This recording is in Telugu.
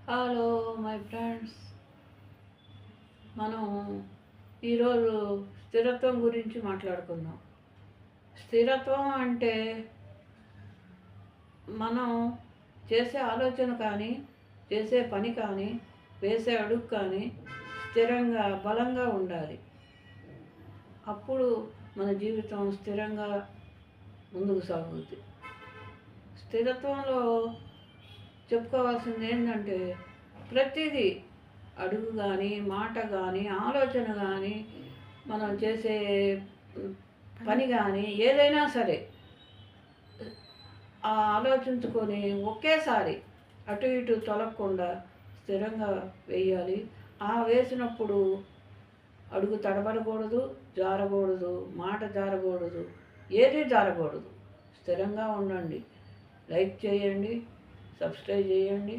హలో మై ఫ్రెండ్స్, మనం ఈరోజు స్థిరత్వం గురించి మాట్లాడుకుందాం. స్థిరత్వం అంటే మనం చేసే ఆలోచన కానీ, చేసే పని కానీ, వేసే అడుగు కానీ స్థిరంగా బలంగా ఉండాలి. అప్పుడు మన జీవితం స్థిరంగా ముందుకు సాగుతుంది. స్థిరత్వంలో చెప్పుకోవాల్సింది ఏంటంటే, ప్రతిదీ అడుగు కానీ, మాట కానీ, ఆలోచన కానీ, మనం చేసే పని కానీ ఏదైనా సరే ఆలోచించుకొని ఒకేసారి అటు ఇటు తొలగకుండా స్థిరంగా వేయాలి. వేసినప్పుడు అడుగు తడబడకూడదు, జారకూడదు, మాట జారకూడదు, ఏది జారకూడదు. స్థిరంగా ఉండండి. లైక్ చేయండి, సబ్స్క్రైబ్ చేయండి.